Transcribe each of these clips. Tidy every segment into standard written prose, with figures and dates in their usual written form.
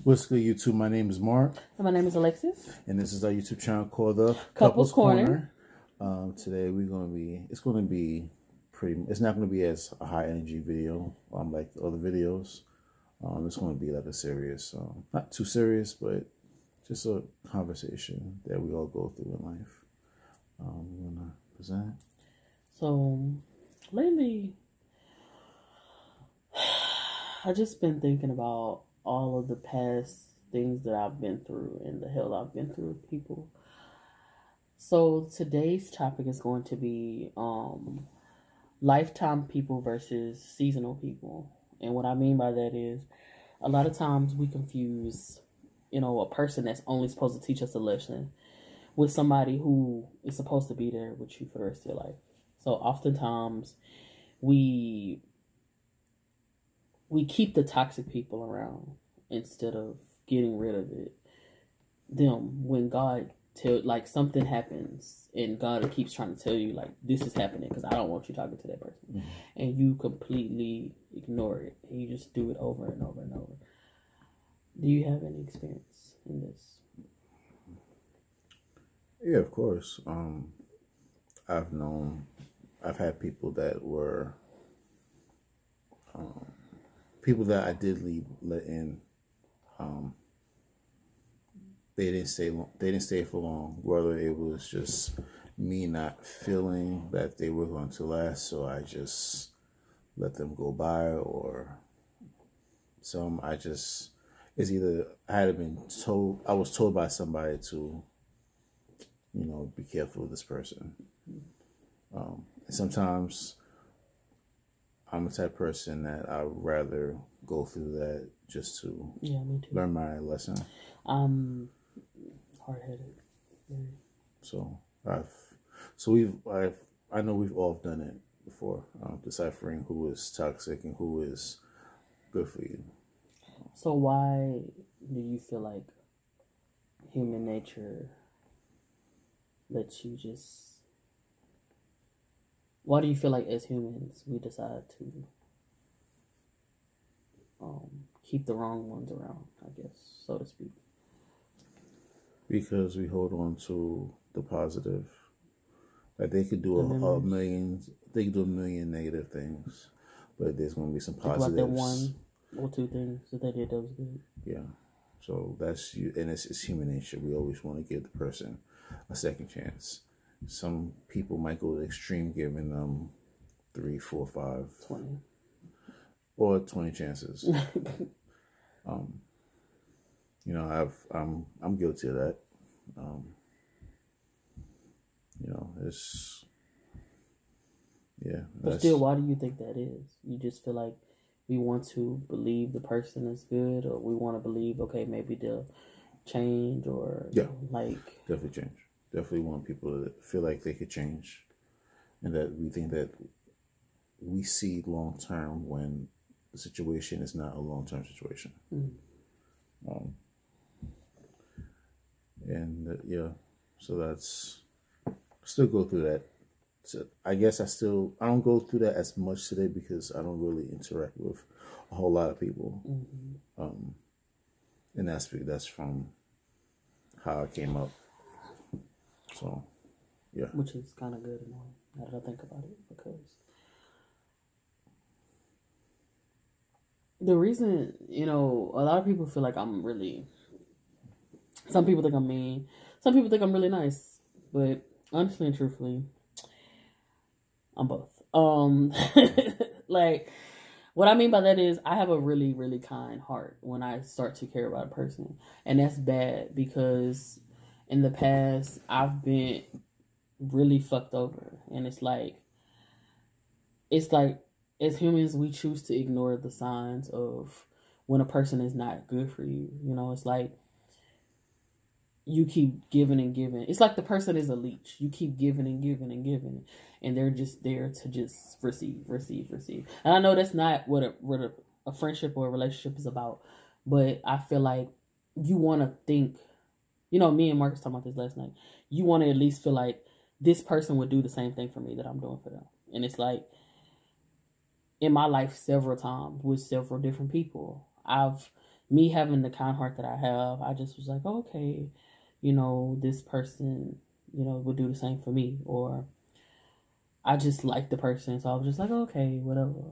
What's good, YouTube? My name is Mark. And my name is Alexis. And this is our YouTube channel called The Couples Corner. Today it's not going to be as a high energy video like the other videos. It's going to be like a serious, not too serious, but just a conversation that we all go through in life. You want to present? So, lately, I've just been thinking about all of the past things that I've been through and the hell I've been through with people. So today's topic is going to be lifetime people versus seasonal people. And what I mean by that is a lot of times we confuse, a person that's only supposed to teach us a lesson with somebody who is supposed to be there with you for the rest of your life. So oftentimes we keep the toxic people around instead of getting rid of them when God something happens and God keeps trying to tell you this is happening because I don't want you talking to that person. Mm-hmm. And you completely ignore it and you just do it over and over and over. Do you have any experience in this? Yeah, of course. I've had people that were people that I did let in. They didn't stay long. They didn't stay for long. Whether it was just me not feeling that they were going to last, so I just let them go by, or it's either I was told by somebody to, be careful with this person. Sometimes I'm the type of person that I'd rather go through that just to learn my lesson. Hard-headed. I know we've all done it before, deciphering who is toxic and who is good for you. So why do you feel like human nature lets you just... Why do you feel like as humans we decide to keep the wrong ones around, I guess, so to speak? Because we hold on to the positive. Like they could do a million negative things, but there's going to be some positives. Like that one or two things that they did that was good. Yeah. So that's you, and it's human nature. We always want to give the person a second chance. Some people might go to the extreme, giving them 3, 4, 5, 20, or 20 chances. I'm guilty of that. But still, why do you think that is? You just feel like we want to believe the person is good, or we want to believe, okay, maybe they'll change, or definitely change. Definitely want people to feel like they could change, and that we think that we see long term when the situation is not a long term situation. Mm-hmm. So that's still go through that. So I guess I don't go through that as much today because I don't really interact with a whole lot of people. Mm-hmm. And that's from how I came up. So, yeah. Which is kind of good now that I think about it, because the reason, a lot of people feel like I'm really... Some people think I'm mean. Some people think I'm really nice. But honestly and truthfully, I'm both. What I mean by that is I have a really, really kind heart when I start to care about a person. And that's bad because in the past, I've been really fucked over. And it's like, as humans, we choose to ignore the signs of when a person is not good for you. It's like, you keep giving and giving. It's like the person is a leech. You keep giving and giving and giving, and they're just there to just receive. And I know that's not what a friendship or a relationship is about, but I feel like you want to think, me and Marcus talking about this last night, you want to at least feel like this person would do the same thing for me that I'm doing for them. And it's like, in my life several times with several different people, I've me having the kind heart that I have, I just was like, oh, okay, this person, would do the same for me. Or I just like the person. So I was just like, okay, whatever.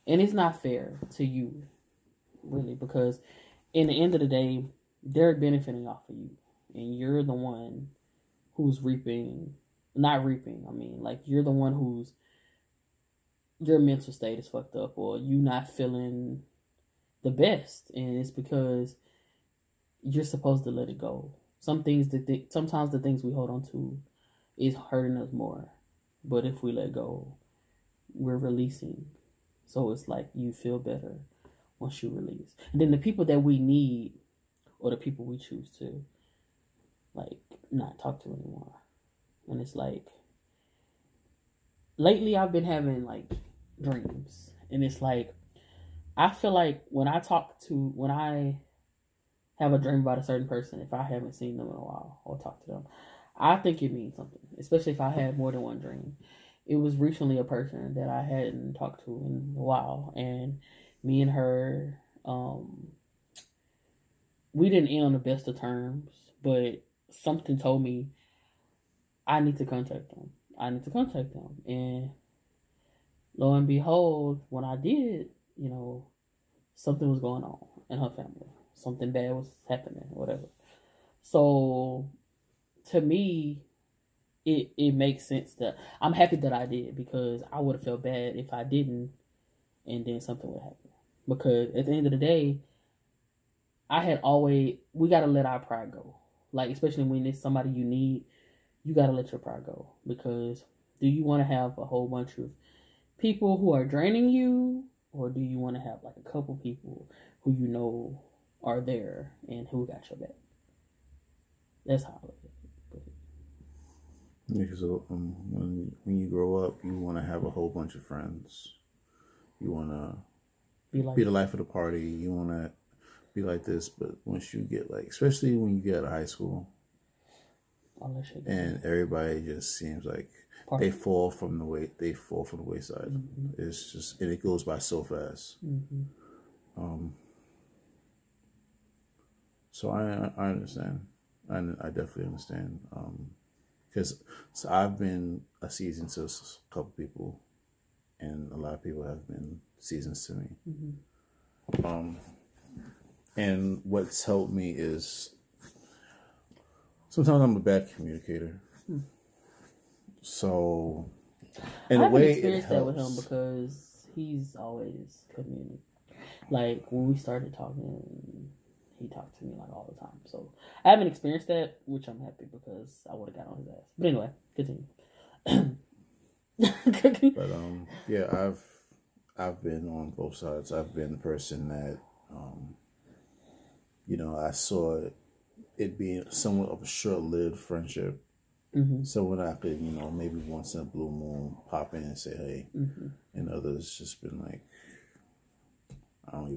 And it's not fair to you, really, because in the end of the day, they're benefiting off of you. And you're the one who's not reaping. I mean, like, you're the one who's, your mental state is fucked up, or you not feeling the best. And it's because you're supposed to let it go. Sometimes the things we hold on to is hurting us more. But if we let go, we're releasing. So it's like you feel better once you release. And then the people that we need, or the people we choose to, like, not talk to anymore. And it's like, lately I've been having, like, dreams. And it's like, I feel like when I have a dream about a certain person, if I haven't seen them in a while or talked to them, I think it means something, especially if I had more than one dream. It was recently a person that I hadn't talked to in a while, and me and her, we didn't end on the best of terms, but something told me I need to contact them. And lo and behold, when I did, something was going on in her family. Something bad was happening, whatever. So, to me, it makes sense that I'm happy that I did, because I would have felt bad if I didn't, and then something would happen. Because at the end of the day, we gotta let our pride go. Like, especially when it's somebody you need, you gotta let your pride go. Because do you want to have a whole bunch of people who are draining you, or do you want to have like a couple people who are there and who got your back? That's how I look at it. Because when you grow up, you want to have a whole bunch of friends. You want to be the life of the party. You want to be like this. But once you get, like, especially when you get out of high school, and everybody just seems like they fall from the wayside. Mm-hmm. It's just, and it goes by so fast. Mm-hmm. So I understand. I definitely understand. Because I've been a season to a couple people, and a lot of people have been seasons to me. Mm-hmm. And what's helped me is sometimes I'm a bad communicator. So, in a way, it helps. I haven't experienced that with him, because he's always communicating. Like, when we started talking, he talked to me like all the time. So I haven't experienced that, which I'm happy, because I would have got on his ass. But anyway, continue. But yeah, I've been on both sides. I've been the person that I saw it being somewhat of a short-lived friendship. Mm-hmm. So when I could, maybe once in a blue moon pop in and say hey, mm-hmm. and others just been like, I don't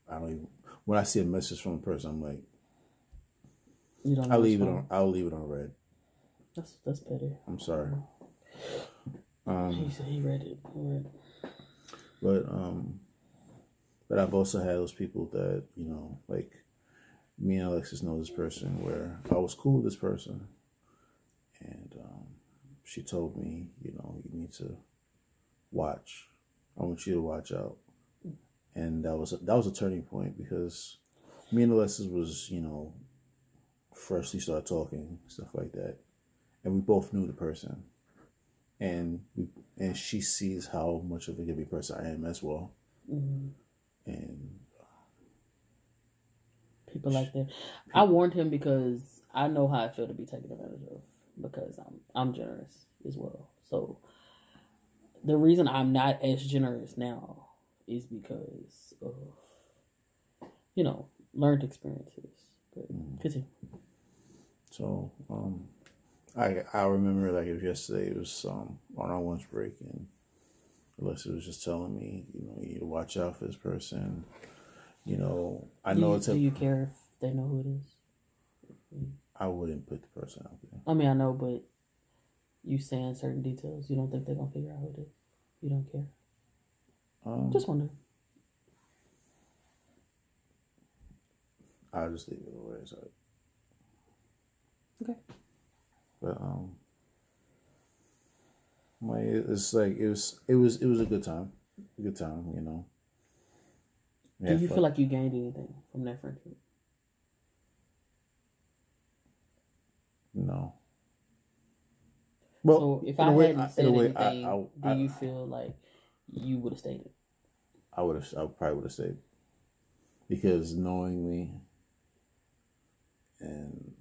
even. When I see a message from a person, I'm like, I'll leave it on red. That's petty. I'm sorry. He said he read it. All right. But I've also had those people that, like, me and Alexis know this person where I was cool with this person, and she told me, you need to watch. I want you to watch out. And that was a turning point, because me and Alexis was, freshly started talking, stuff like that. And we both knew the person. And she sees how much of a giving person I am as well. Mm-hmm. And people like that. I warned him because I know how I feel to be taken advantage of, because I'm generous as well. So the reason I'm not as generous now is because of, learned experiences. But continue. So, I remember, like, it was yesterday. It was on our lunch break, and Alyssa was just telling me, you need to watch out for this person. I know it's. Do you care if they know who it is? I wouldn't put the person out there. I mean, I know, but you saying certain details, you don't think they're gonna figure out who it is? You don't care? Just wondering. I'll just leave it the way it's like. Okay. But like it's like it was a good time. A good time, you know. Do you feel like you gained anything from that friendship? No. Well, so if I hadn't said anything, do you feel like you would have stayed? I probably would have stayed. Because knowing me and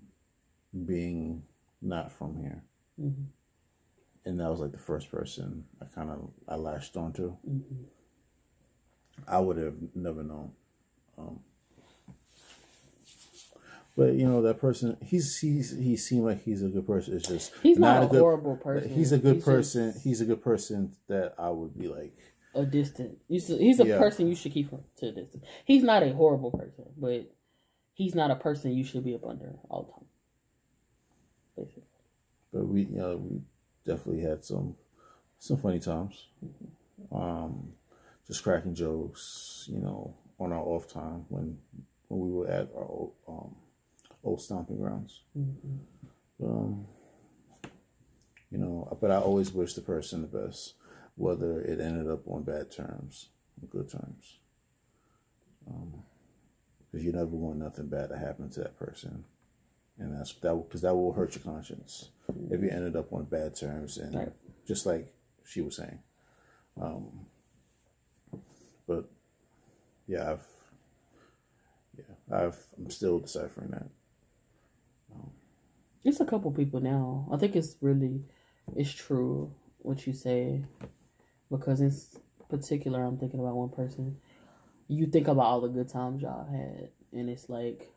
being not from here, mm-hmm. and that was like the first person I latched onto. Mm-hmm. I would have never known. But you know that person. He seemed like he's a good person. It's just he's not a horrible person. He's a good person. He's a good person that I would be like a distant. He's a person you should keep to a distance. He's not a horrible person, but he's not a person you should be up under all the time. Basically. But we definitely had some funny times. Mm-hmm. Just cracking jokes, you know, on our off time when we were at our old stomping grounds. Mm-hmm. You know, but I always wish the person the best, whether it ended up on bad terms or good terms. Because you never want nothing bad to happen to that person, and because that will hurt your conscience if you ended up on bad terms, and right. Just like she was saying. But yeah, I'm still deciphering that. It's a couple people now. I think it's true what you say, because in particular, I'm thinking about one person. You think about all the good times y'all had, and it's like,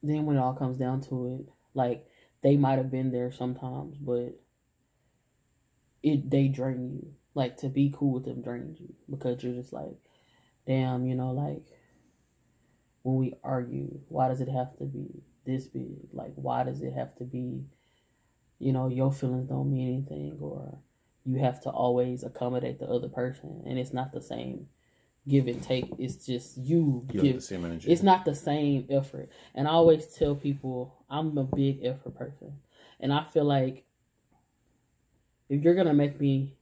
then when it all comes down to it, like they might have been there sometimes, but they drain you. Like, to be cool with them drains you, because you're just like, damn, you know, like, when we argue, why does it have to be this big? Like, why does it have to be, you know, your feelings don't mean anything, or you have to always accommodate the other person, and it's not the same give and take. It's just you give the same energy. It's not the same effort. And I always tell people I'm a big effort person, and I feel like if you're gonna make me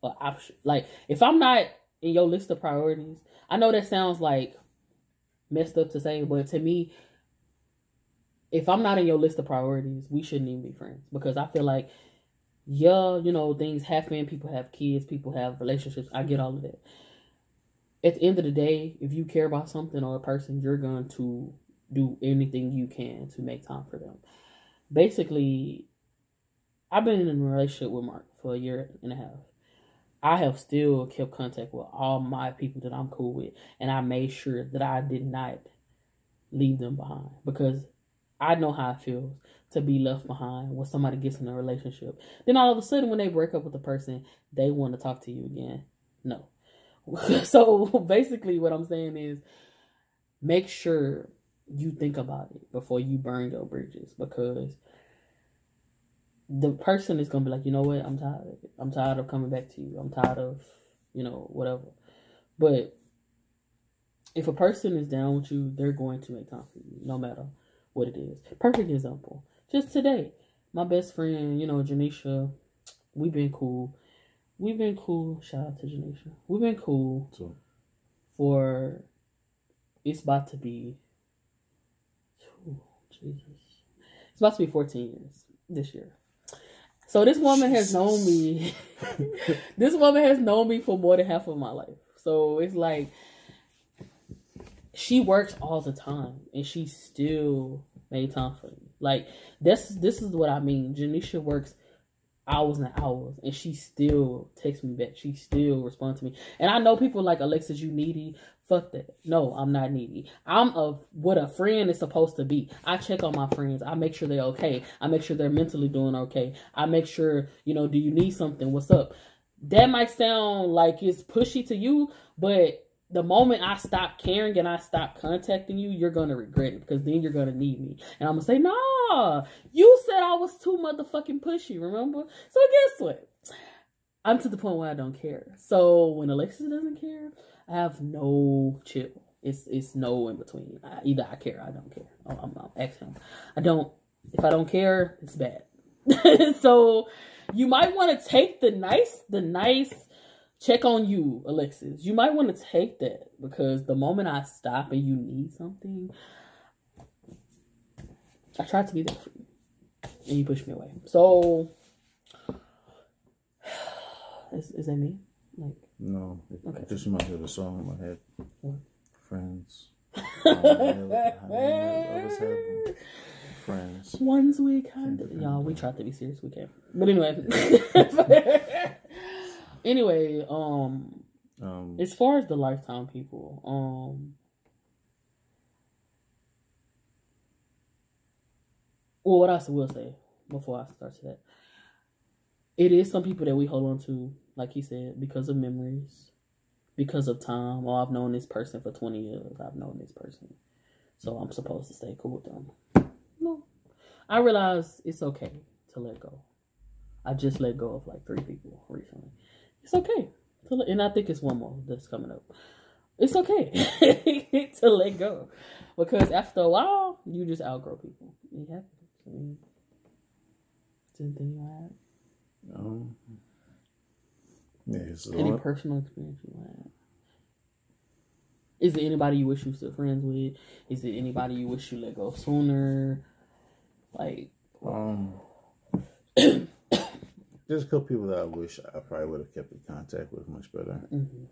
an option, like if I'm not in your list of priorities, I know that sounds like messed up to say, but to me, if I'm not in your list of priorities, we shouldn't even be friends, because I feel like, yeah, you know, things happen, people have kids, people have relationships, I get all of that. At the end of the day, if you care about something or a person, you're going to do anything you can to make time for them. Basically, I've been in a relationship with Mark for a year and a half. I have still kept contact with all my people that I'm cool with, and I made sure that I did not leave them behind, because I know how it feels to be left behind when somebody gets in a relationship. Then all of a sudden, when they break up with the person, they want to talk to you again. No. So basically what I'm saying is, make sure you think about it before you burn your bridges, because the person is going to be like, you know what, I'm tired of it. I'm tired of coming back to you. I'm tired of, you know, whatever. But if a person is down with you, they're going to make time for you, no matter what it is. Perfect example. Just today, my best friend, you know, Janisha, we've been cool. Shout out to Janisha. We've been cool for, it's about to be, Jesus. It's about to be 14 years this year. So this woman has known me. This woman has known me for more than half of my life. So it's like, she works all the time, and she still made time for me. Like, this is what I mean. Janisha works hours and hours, and she still texts me back. She still responds to me. And I know people like, Alexis, you needy. Fuck that. No, I'm not needy. I'm what a friend is supposed to be. I check on my friends. I make sure they're okay. I make sure they're mentally doing okay. I make sure, you know, do you need something? What's up? That might sound like it's pushy to you, but the moment I stop caring and I stop contacting you, you're going to regret it, because then you're going to need me. And I'm going to say, nah, you said I was too motherfucking pushy, remember? So guess what? I'm to the point where I don't care. So when Alexis doesn't care, I have no chill. It's no in between. Either I care or I don't care. I'm asking him. I don't. If I don't care, it's bad. So you might want to take the nice check on you, Alexis. You might want to take that, because the moment I stop and you need something, I tried to be there for you and you pushed me away. So is that me? Like, no, okay. It just reminds me of a song in my head. What? Friends. Others have friends. Ones we kind of, y'all, we tried to be serious, we can't. But anyway. Anyway, as far as the lifetime people, well, what I will say before I start to that, it is some people that we hold on to, like he said, because of memories, because of time. Oh, I've known this person for 20 years. I've known this person, so I'm supposed to stay cool with them. No, I realize it's okay to let go. I just let go of like 3 people recently. It's okay. And I think it's one more that's coming up. It's okay to let go. Because after a while, you just outgrow people. It happens. I mean, is there anything you want to add? Yeah, any personal experience you want to add? Is there anybody you wish you were still friends with? Is there anybody you wish you let go sooner? Like, there's a couple people that I wish I probably would have kept in contact with much better. Mm-hmm.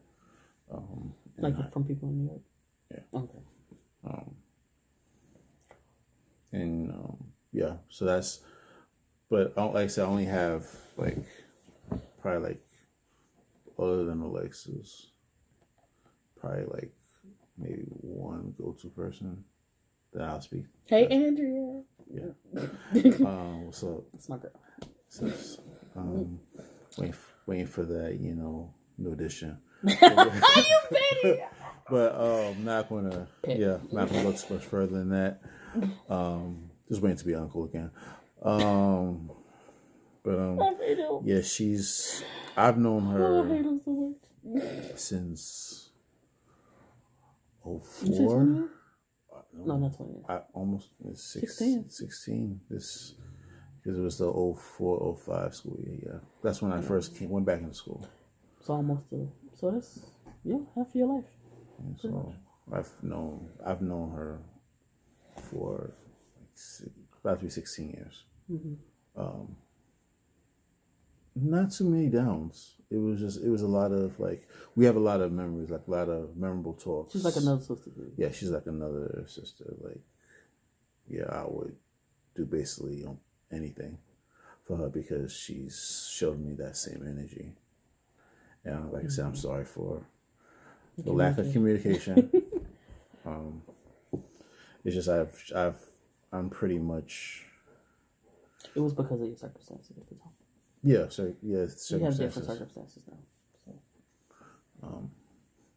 Like from people in New York? Yeah. Okay. Yeah, so that's, but like I said, I only have like, probably like, other than Alexis, probably like maybe one go-to person that I'll speak. Hey, Andrea. Yeah. What's up? That's my girl. So, waiting for that, new edition. You petty. But not gonna go too much further than that. Just waiting to be uncle again. Yeah, I've known her I hate him so much. since 04. No, not 20. Almost 16. This, because it was the 04-05 school year. Yeah, that's when I first went back into school. It's almost so that's half of your life. And so I've known her for about to be 16 years. Mm-hmm. Not too many downs. It was a lot of like, we have a lot of memories, like a lot of memorable talks. She's like another sister. Yeah, she's like another sister. Like, yeah, I would do basically anything for her because she's showed me that same energy. And like I said, I'm sorry for the lack of communication. It's just I'm pretty much. It was because of your circumstances at the time. Yeah, so you have different circumstances now. So.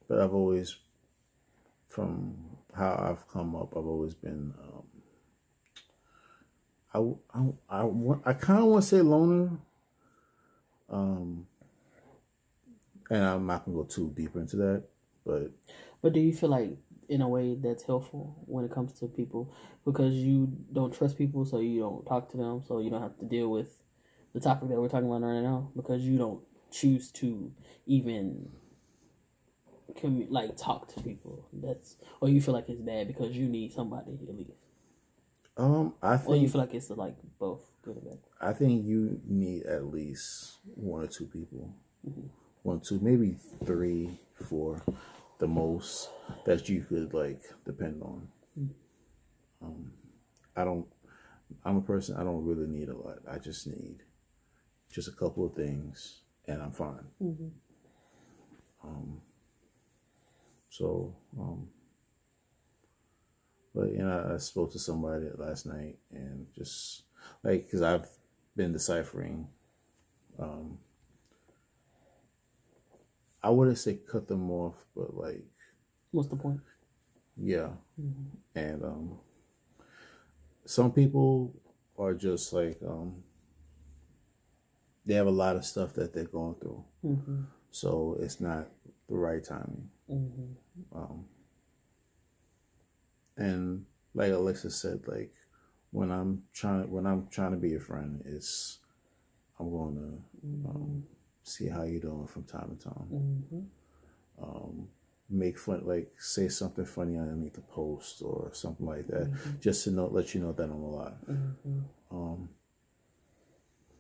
But I've always, from how I've come up, I've always been. I kind of want to say loner. And I'm not gonna go too deeper into that, but do you feel like in a way that's helpful when it comes to people, because you don't trust people, so you don't talk to them, so you don't have to deal with the topic that we're talking about right now, because you don't choose to even talk to people? Or you feel like it's bad because you need somebody at least? I think, or you feel like it's like both good and bad? I think you need at least 1 or 2 people. Mm-hmm. 1, 2, maybe 3, 4, the most, that you could like depend on. I'm a person, I don't really need a lot. I just need just a couple of things and I'm fine. Mm-hmm. But I spoke to somebody last night and just like, because I've been deciphering, I wouldn't say cut them off, but like, what's the point? Yeah. Mm-hmm. And some people are just like, they have a lot of stuff that they're going through. Mm-hmm. so it's not the right timing. And like Alexis said, like when I'm trying to be a friend, I'm going to see how you're doing from time to time. Make fun, like say something funny underneath the post or something like that, just to let you know that I'm alive.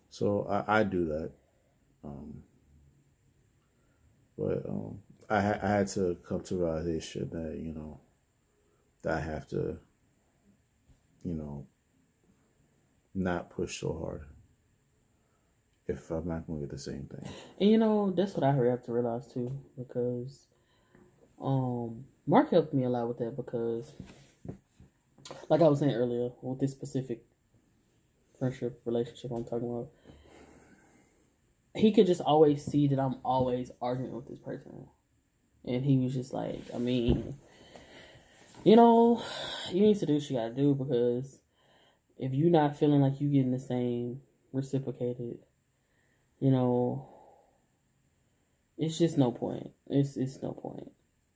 So I do that. But I had to come to the realization that, that I have to, not push so hard if I'm not going to get the same thing. And that's what I have to realize too, because Mark helped me a lot with that, because like I was saying earlier, with this specific friendship relationship I'm talking about, he could just always see that I'm always arguing with this person. And he was just like, I mean, you need to do what you gotta do, because if you're not feeling like you getting the same reciprocated, it's just no point. It's no point,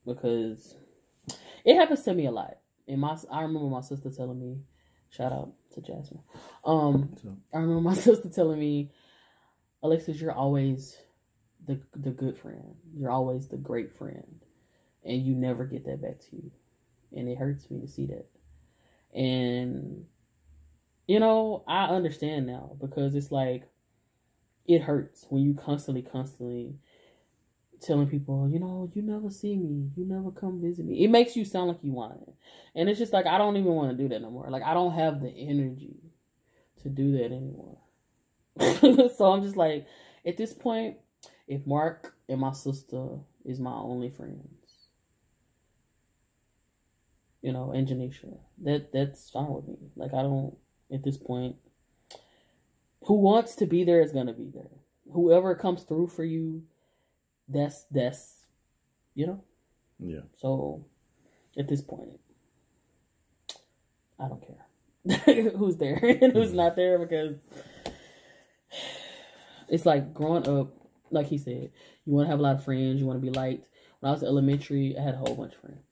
because it happens to me a lot. And I remember my sister telling me, shout out to Jasmine. I remember my sister telling me, Alexis, you're always the good friend. You're always the great friend. And you never get that back to you. And it hurts me to see that. And, I understand now, because it's like, it hurts when you constantly telling people, you never see me. You never come visit me. It makes you sound like you want it. And it's just like, I don't even want to do that no more. Like, I don't have the energy to do that anymore. So I'm just like, at this point, if Mark and my sister is my only friends, and Janisha, that's fine with me. Like, I don't, at this point, who wants to be there is going to be there. Whoever comes through for you, that's Yeah. So, at this point, I don't care who's there and who's not there, because it's like growing up, like he said, you want to have a lot of friends, you want to be liked. When I was in elementary, I had a whole bunch of friends.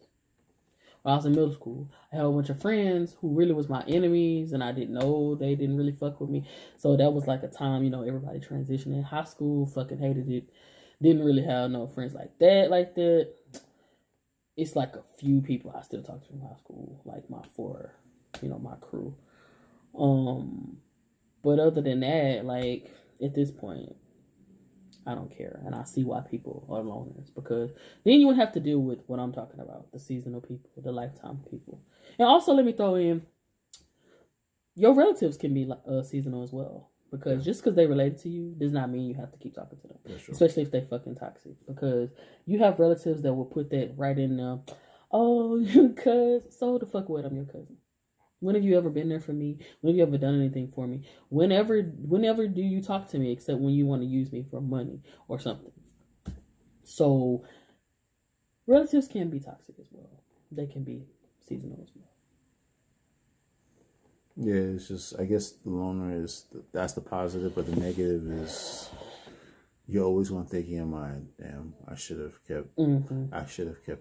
When I was in middle school, I had a bunch of friends who really was my enemies, and I didn't know they didn't really fuck with me. So that was like a time, everybody transitioning. High school, fucking hated it. Didn't really have no friends like that. It's like a few people I still talk to from high school, like my my crew. But other than that, like, at this point, I don't care. And I see why people are loners, because then you would have to deal with what I'm talking about, the seasonal people, the lifetime people. And also, let me throw in, your relatives can be seasonal as well, because just because they related to you does not mean you have to keep talking to them, especially if they fucking toxic, because you have relatives that will put that right in there. Oh, you cuz, so the fuck what, I'm your cousin. When have you ever been there for me? When have you ever done anything for me? Whenever do you talk to me, except when you want to use me for money or something? So, relatives can be toxic as well. They can be seasonal as well. Yeah, it's just, I guess the loner that's the positive, but the negative is you're always going to think in your mind, damn, I should have kept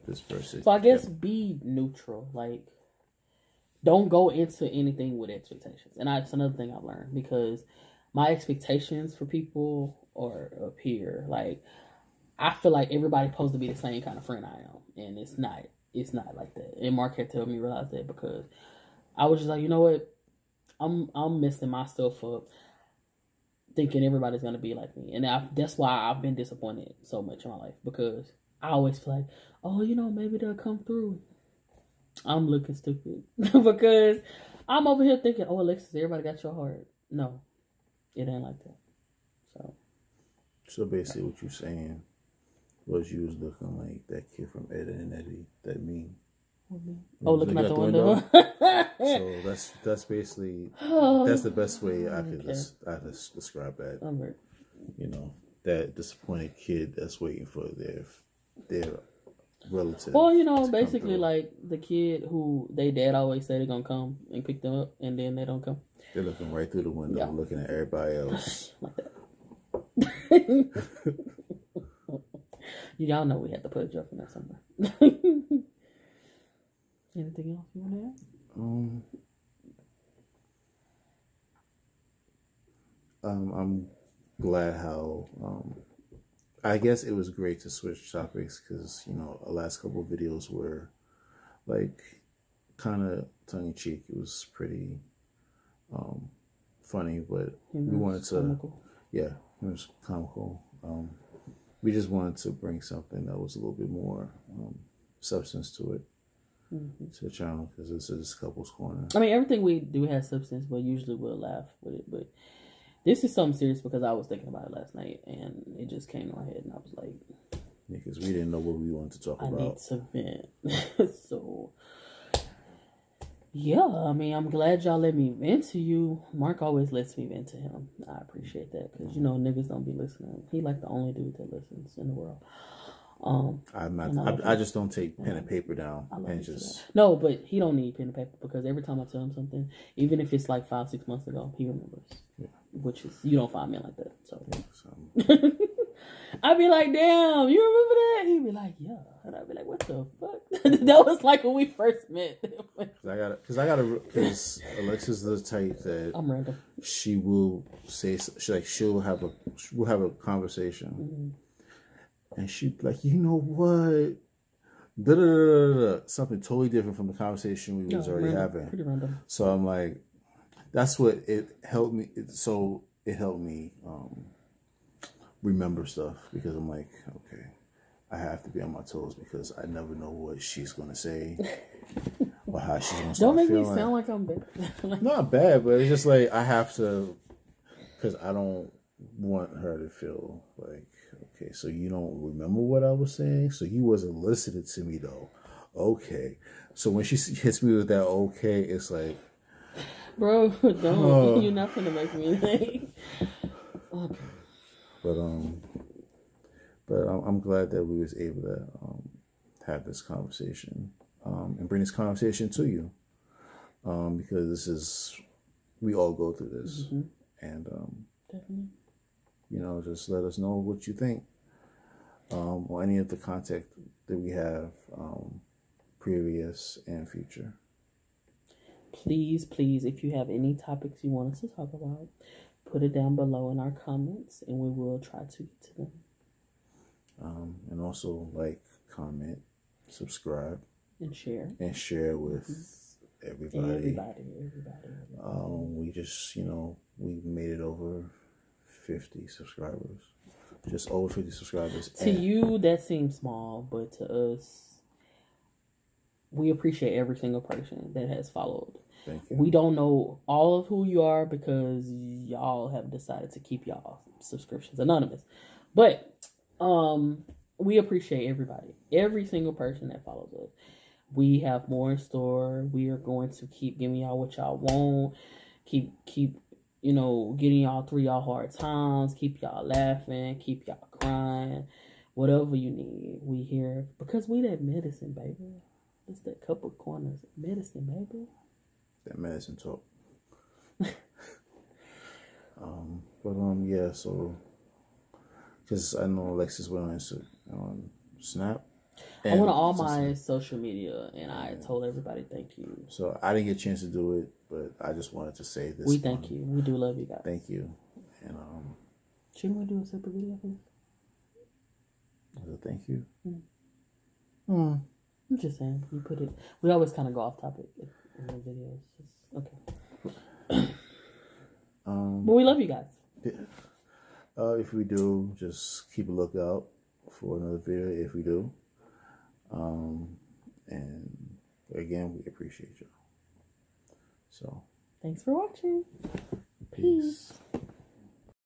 this person. So I guess be neutral, like, don't go into anything with expectations. And that's another thing I've learned, because my expectations for people are up here. Like, I feel like everybody's supposed to be the same kind of friend I am. And it's not like that. And Mark had to help me realize that, because I was just like, you know what? I'm messing myself up thinking everybody's going to be like me. And that's why I've been disappointed so much in my life, because I always feel like, oh, maybe they'll come through. I'm looking stupid because I'm over here thinking, oh, Alexis, everybody got your heart. No, it ain't like that. So basically what you're saying was you was looking like that kid from Ed and Eddie, that meme. Oh, looking out the window. So that's basically, that's the best way I could describe that. That disappointed kid that's waiting for their relative. Well, basically like the kid who they dad always say they're gonna come and pick them up, and then they don't come. They're looking right through the window, looking at everybody else. Like that. Y'all know we had to put a joke in there somewhere. Anything else you want to add? I'm glad how I guess it was great to switch topics because the last couple of videos were like kind of tongue in cheek. It was pretty funny, but we wanted to comical. Yeah, it was comical. We just wanted to bring something that was a little bit more substance to it. To the channel because this is Couples Corner. I mean, everything we do has substance, but usually we'll laugh with it. But this is something serious because I was thinking about it last night and it just came to my head and I was like, yeah, because we didn't know what we wanted to talk about. I need to vent. So, yeah, I mean, I'm glad y'all let me vent to you. Mark always lets me vent to him. I appreciate that because niggas don't be listening. He like the only dude that listens in the world. I just don't take pen and paper down and just no, but he don't need pen and paper because every time I tell him something, even if it's like 5-6 months ago, he remembers. Yeah. Which is you don't find me like that. So I'd be like, damn, you remember that? He'd be like, yeah, and I'd be like, what the fuck? That was like when we first met. Because Alexa's the type that I'm random. She will say we'll have a conversation. Mm-hmm. And she'd be like, you know what? Something totally different from the conversation we was already having. Pretty random. So I'm like, that's what it helped me. It helped me remember stuff because I'm like, okay, I have to be on my toes because I never know what she's gonna say or how she's gonna start feeling. Don't make me sound like I'm bad. Not bad, but it's just like I have to because I don't want her to feel like. Okay, so you don't remember what I was saying? So you wasn't listening to me, though. Okay. So when she hits me with that okay, it's like... Bro, don't. You're not going to make me think. Okay. But I'm glad that we was able to have this conversation and bring this conversation to you. Because we all go through this. Mm-hmm. And... definitely. Just let us know what you think or any of the content that we have, previous and future. Please, if you have any topics you want us to talk about, put it down below in our comments and we will try to get to them. And also like, comment, subscribe. And share. And share with everybody. Everybody. We just, we made it over 50 subscribers. Just over 50 subscribers. To you, that seems small, but to us, we appreciate every single person that has followed. Thank you. We don't know all of who you are because y'all have decided to keep y'all subscriptions anonymous. But we appreciate everybody. Every single person that follows us. We have more in store. We are going to keep giving y'all what y'all want. Keep getting y'all through y'all hard times, keep y'all laughing, keep y'all crying, whatever you need, we here because we that medicine, baby. It's that Couple Corners medicine, baby. That medicine talk. Yeah. So, because I know Alexis went on Snap. I went on all my social media and I told everybody thank you. So I didn't get a chance to do it, but I just wanted to say this. We thank you. We do love you guys. Thank you. And shouldn't we do a separate video for this? Thank you. I'm just saying. We put it. We always kind of go off topic in the videos. Okay. But we love you guys. Yeah. If we do, just keep a lookout for another video. If we do. And again, we appreciate you. So, thanks for watching. Peace.